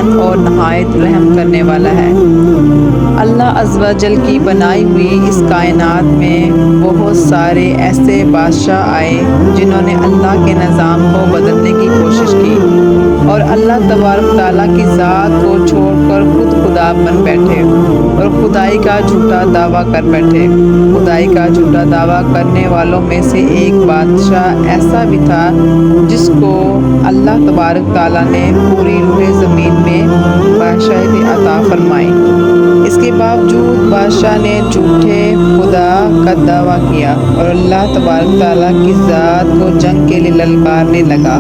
مہربان اور نہایت رحم کرنے والا ہے۔ اللہ عز و جل کی بنائی ہوئی اس کائنات میں بہت سارے ایسے بادشاہ آئے جنہوں نے اللہ کے نظام کو بدلنے کی کوشش کی اور اللہ تبارک تعالیٰ کی ذات کو چھوڑ کر خود خدا بن بیٹھے اور خدائی کا جھوٹا دعویٰ کر بیٹھے۔ خدائی کا جھوٹا دعویٰ کرنے والوں میں سے ایک بادشاہ ایسا بھی تھا جس کو اللہ تبارک تعالیٰ نے پوری روح زمین میں بادشاہی عطا فرمائی۔ اس کے باوجود بادشاہ نے جھوٹے خدا کا دعویٰ کیا اور اللہ تبارک تعالیٰ کی ذات کو جنگ کے لیے للکارنے لگا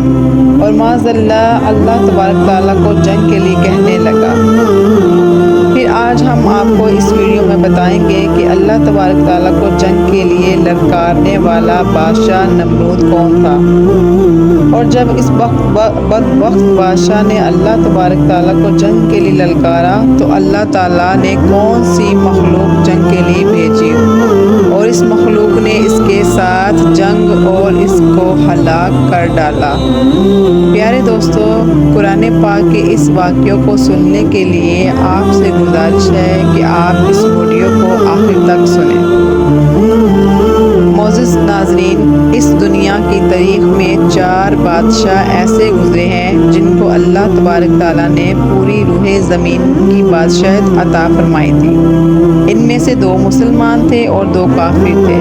اور معاذ اللہ تبارک تعالیٰ کو جنگ کے لیے کہنے لگا۔ پھر آج ہم آپ کو اس ویڈیو میں بتائیں گے کہ اللہ تبارک تعالیٰ کو جنگ کے لیے للکارنے والا بادشاہ نمرود کون تھا، اور جب اس بدبخت بادشاہ نے اللہ تبارک تعالیٰ کو جنگ کے لیے للکارا تو اللہ تعالیٰ نے کون سی مخلوق جنگ کے لیے بھیجی اور اس مخلوق نے اس کے ساتھ جنگ اور اس کو ہلاک کر ڈالا۔ پیارے دوستو، قرآن پاک کے اس واقعے کو سننے کے لیے آپ سے گزارش ہے کہ آپ اس ویڈیو کو آخر تک سنیں۔ معزز ناظرین، اس دنیا کی تاریخ میں 4 بادشاہ ایسے گزرے ہیں جن کو اللہ تبارک تعالیٰ نے پوری روح زمین کی بادشاہت عطا فرمائی تھی۔ ان میں سے 2 مسلمان تھے اور 2 کافر تھے۔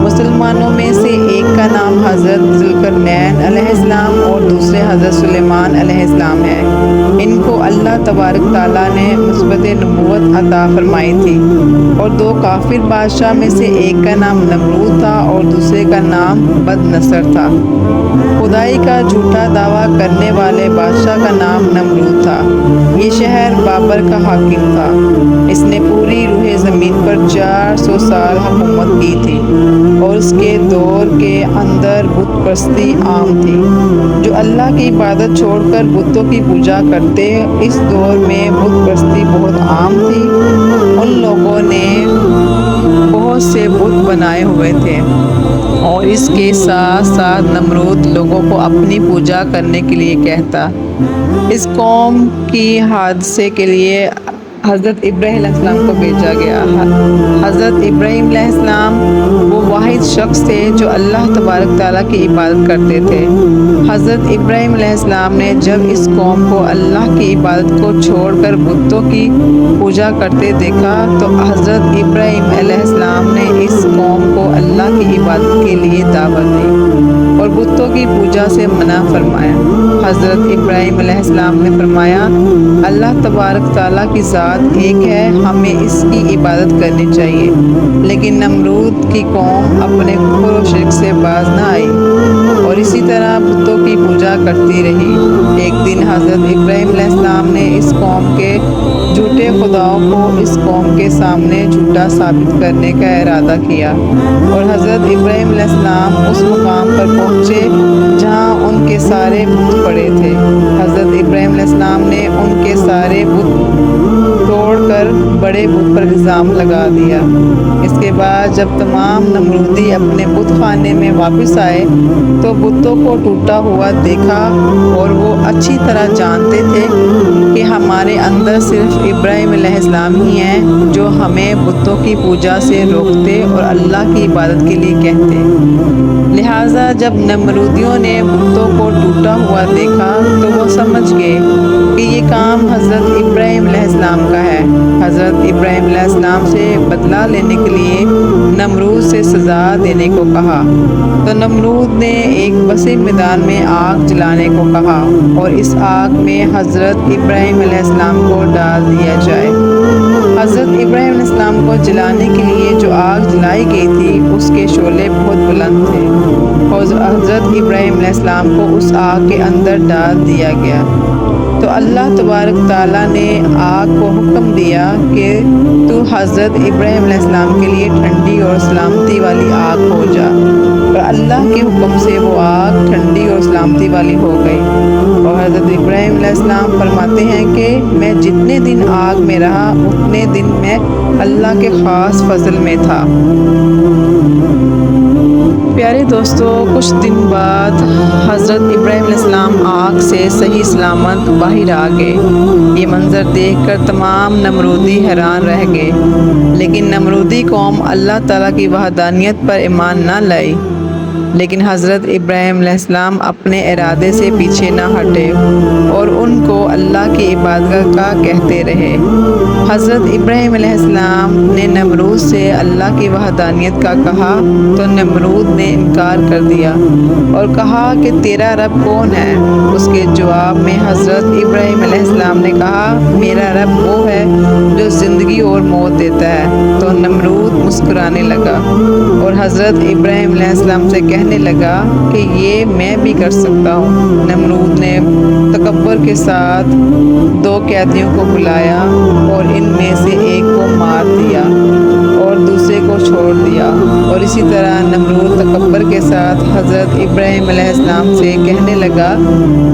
مسلمانوں میں سے ایک کا نام حضرت ذوالقرنین علیہ السلام اور دوسرے حضرت سلیمان علیہ السلام ہے۔ ان کو اللہ تبارک تعالیٰ نے مثبت نبوت عطا فرمائی تھی۔ اور 2 کافر بادشاہ میں سے ایک کا نام نمرود تھا اور دوسرے کا نام بد نصر تھا۔ خدائی کا جھوٹا دعویٰ کرنے والے بادشاہ کا نام نمرود تھا۔ یہ شہر بابر کا حاکم تھا۔ اس نے پوری روح زمین پر 400 سال حکومت کی تھی اور اس کے دور کے اندر بت پرستی عام تھی۔ جو اللہ کی عبادت چھوڑ کر بتوں کی پوجا کرتے، اس دور میں بت پرستی بہت عام تھی۔ ان لوگوں نے بہت سے بت بنائے ہوئے تھے اور اس کے ساتھ ساتھ نمرود لوگوں کو اپنی پوجا کرنے کے لیے کہتا۔ اس قوم کی حادثے کے لیے حضرت ابراہیم علیہ السلام کو بھیجا گیا۔ حضرت ابراہیم علیہ السلام وہ واحد شخص تھے جو اللہ تبارک تعالیٰ کی عبادت کرتے تھے۔ حضرت ابراہیم علیہ السلام نے جب اس قوم کو اللہ کی عبادت کو چھوڑ کر بتوں کی پوجا کرتے دیکھا تو حضرت ابراہیم علیہ السلام نے اس قوم کو اللہ کی عبادت کے لیے دعوت دی اور بتوں کی پوجا سے منع فرمایا۔ حضرت ابراہیم علیہ السلام نے فرمایا، اللہ تبارک تعالیٰ کی ذات ایک ہے، ہمیں اس کی عبادت کرنی چاہیے۔ لیکن نمرود کی قوم اپنے کفر و شرک سے باز نہ آئی اور اسی طرح بتوں کی پوجا کرتی رہی۔ ایک دن حضرت ابراہیم علیہ السلام نے اس قوم کے جھوٹے خداؤں کو اس قوم کے سامنے جھوٹا ثابت کرنے کا ارادہ کیا اور حضرت ابراہیم علیہ السلام اس مقام پر پہنچے جہاں ان کے سارے بت پڑے تھے۔ حضرت ابراہیم علیہ السلام نے ان کے سارے بت توڑ کر بڑے بت پر الزام لگا دیا۔ اس کے بعد جب تمام نمرودی اپنے بت خانے میں واپس آئے تو بتوں کو ٹوٹا ہوا دیکھا اور وہ اچھی طرح جانتے تھے کہ ہمارے اندر صرف ابراہیم علیہ السلام ہی ہیں جو ہمیں بتوں کی پوجا سے روکتے اور اللہ کی عبادت کے لیے کہتے۔ لہٰذا جب نمرودیوں نے بتوں کو ٹوٹا ہوا دیکھا تو وہ سمجھ گئے کہ یہ کام حضرت ابراہیم علیہ السلام کا ہے۔ حضرت ابراہیم علیہ السلام سے بدلہ لینے کے لیے نمرود سے سزا دینے کو کہا تو نمرود نے ایک وسیع میدان میں آگ جلانے کو کہا اور اس آگ میں حضرت ابراہیم علیہ السلام کو ڈال دیا جائے۔ حضرت ابراہیم علیہ السلام کو جلانے کے لیے جو آگ جلائی گئی تھی اس کے شعلے بہت بلند تھے اور حضرت ابراہیم علیہ السلام کو اس آگ کے اندر ڈال دیا گیا تو اللہ تبارک تعالیٰ نے آگ کو حکم دیا کہ تو حضرت ابراہیم علیہ السلام کے لیے ٹھنڈی اور سلامتی والی آگ ہو جا، اور اللہ کے حکم سے وہ آگ ٹھنڈی اور سلامتی والی ہو گئی۔ اور حضرت ابراہیم علیہ السلام فرماتے ہیں کہ میں جتنے دن آگ میں رہا اتنے دن میں اللہ کے خاص فضل میں تھا۔ پیارے دوستوں، کچھ دن بعد حضرت ابراہیم علیہ السلام آگ سے صحیح سلامت باہر آ گئے۔ یہ منظر دیکھ کر تمام نمرودی حیران رہ گئے، لیکن نمرودی قوم اللہ تعالیٰ کی وحدانیت پر ایمان نہ لائی۔ لیکن حضرت ابراہیم علیہ السلام اپنے ارادے سے پیچھے نہ ہٹے اور ان کو اللہ کی عبادت کا کہتے رہے۔ حضرت ابراہیم علیہ السلام نے نمرود سے اللہ کی وحدانیت کا کہا تو نمرود نے انکار کر دیا اور کہا کہ تیرا رب کون ہے؟ اس کے جواب میں حضرت ابراہیم علیہ السلام نے کہا، میرا رب وہ ہے جو زندگی اور موت دیتا ہے۔ تو نمرود مسکرانے لگا اور حضرت ابراہیم علیہ السلام سے کہنے لگا کہ یہ میں بھی کر سکتا ہوں۔ نمرود نے تکبر کے ساتھ 2 قیدیوں کو بلایا اور ان میں سے ایک کو مار دیا اور دوسرے کو چھوڑ دیا، اور اسی طرح نمرود تکبر کے ساتھ حضرت ابراہیم علیہ السلام سے کہنے لگا،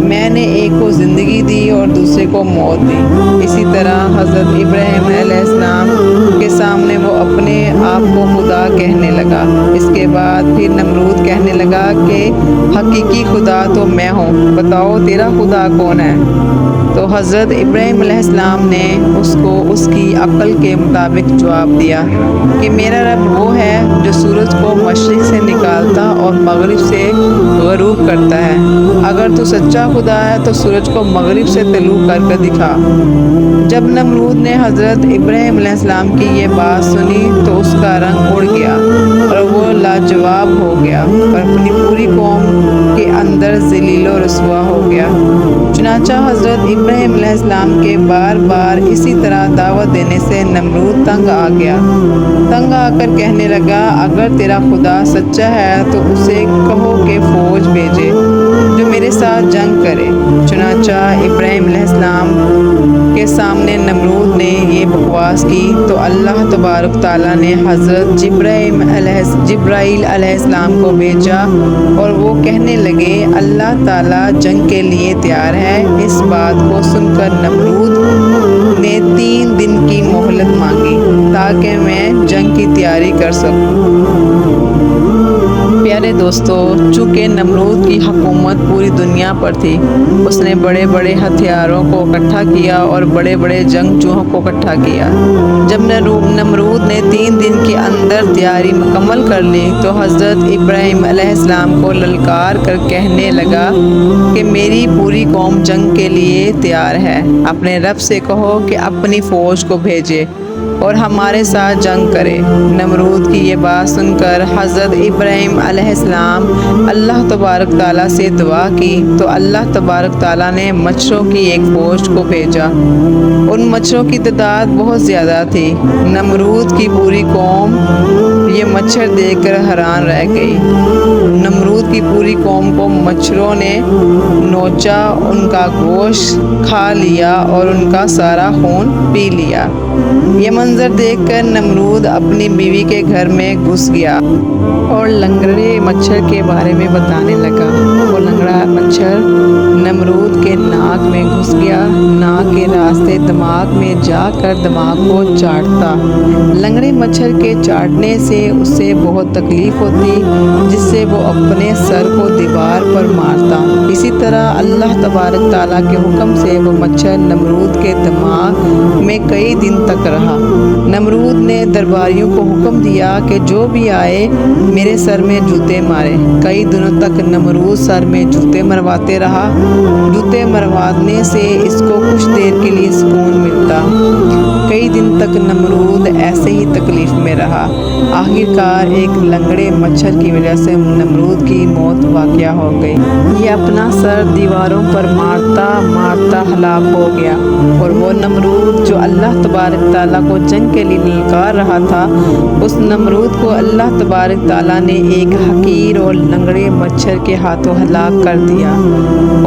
میں نے ایک کو زندگی دی اور دوسرے کو موت دی۔ اسی طرح حضرت ابراہیم علیہ السلام کے سامنے وہ اپنے آپ کو خدا کہنے لگا۔ اس کے بعد پھر نمرود کہنے لگا کہ حقیقی خدا تو میں ہوں، بتاؤ تیرا خدا کون ہے؟ تو حضرت ابراہیم علیہ السلام نے اس کو اس کی عقل کے مطابق جواب دیا کہ میرا رب وہ ہے جو سورج کو مشرق سے نکالتا اور مغرب سے غروب کرتا ہے۔ اگر تو سچا خدا ہے تو سورج کو مغرب سے طلوع کر کے دکھا۔ جب نمرود نے حضرت ابراہیم علیہ السلام کی یہ بات سنی تو اس کا رنگ اڑ گیا اور وہ لاجواب ہو گیا اور اپنی پوری قوم کے اندر ذلیل و رسوا ہو گیا۔ چنانچہ حضرت ابراہیم علیہ السلام کے بار بار اسی طرح دعوت دینے سے نمرود تنگ آ گیا۔ تنگ آ کر کہنے لگا، اگر تیرا خدا سچا ہے تو اسے کہو کہ فوج بھیجے جو میرے ساتھ جنگ کرے۔ چنانچہ ابراہیم علیہ السلام کے سامنے نمرود نے یہ بکواس کی تو اللہ تبارک تعالیٰ نے حضرت جبرائیل علیہ السلام کو بھیجا اور وہ کہنے لگے، اللہ تعالیٰ جنگ کے لیے تیار ہے۔ اس بات کو سن کر نمرود نے 3 دن کی مہلت مانگی تاکہ میں جنگ کی تیاری کر سکوں۔ پیارے دوستو، چونکہ نمرود کی حکومت پوری دنیا پر تھی، اس نے بڑے بڑے ہتھیاروں کو اکٹھا کیا اور بڑے بڑے جنگجوؤں کو اکٹھا کیا۔ جب نمرود نے 3 دن کے اندر تیاری مکمل کر لی تو حضرت ابراہیم علیہ السلام کو للکار کر کہنے لگا کہ میری پوری قوم جنگ کے لیے تیار ہے، اپنے رب سے کہو کہ اپنی فوج کو بھیجے اور ہمارے ساتھ جنگ کرے۔ نمرود کی یہ بات سن کر حضرت ابراہیم علیہ السلام اللہ تبارک تعالیٰ سے دعا کی تو اللہ تبارک تعالیٰ نے مچھروں کی ایک فوج کو بھیجا۔ ان مچھروں کی تعداد بہت زیادہ تھی۔ نمرود کی پوری قوم یہ مچھر دیکھ کر حیران رہ گئی۔ نمرود کی پوری قوم کو مچھروں نے نوچا، ان کا گوشت کھا لیا اور ان کا سارا خون پی لیا۔ یہ منظر دیکھ کر نمرود اپنی بیوی کے گھر میں گھس گیا اور لنگڑے مچھر کے بارے میں بتانے لگا۔ وہ لنگڑا مچھر نمرود کے ناک میں گھس گیا، ناک کے راستے دماغ میں جا کر دماغ کو چاٹتا۔ لنگڑے مچھر کے چاٹنے سے اسے بہت تکلیف ہوتی، جس سے وہ اپنے سر کو دیوار پر مارتا۔ اسی طرح اللہ تبارک تعالیٰ کے حکم سے وہ مچھر نمرود کے دماغ میں کئی دن تک رہا۔ نمرود نے درباریوں کو حکم دیا کہ جو بھی آئے میرے سر میں جوتے مارے۔ کئی دنوں تک نمرود سر میں جوتے مرواتے رہا۔ جوتے مروانے سے اس کو کچھ دیر کے لیے سکون ملتا۔ کئی دن تک نمرود ایسے ہی تکلیف میں رہا۔ آخر کار ایک لنگڑے مچھر کی وجہ سے نمرود کی موت واقع ہو گئی۔ یہ اپنا سر دیواروں پر مارتا مارتا ہلاک ہو گیا، اور وہ نمرود جو اللہ تبارک تعالیٰ کو جنگ کے لیے للکار رہا تھا، اس نمرود کو اللہ تبارک تعالیٰ نے ایک حقیر اور لنگڑے مچھر کے ہاتھوں ہلاک کر دیا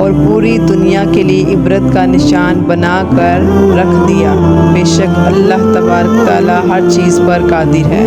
اور پوری دنیا کے لیے عبرت کا نشان بنا کر رکھ دیا۔ بے شک اللہ تبارک تعالیٰ ہر چیز پر قادر ہے۔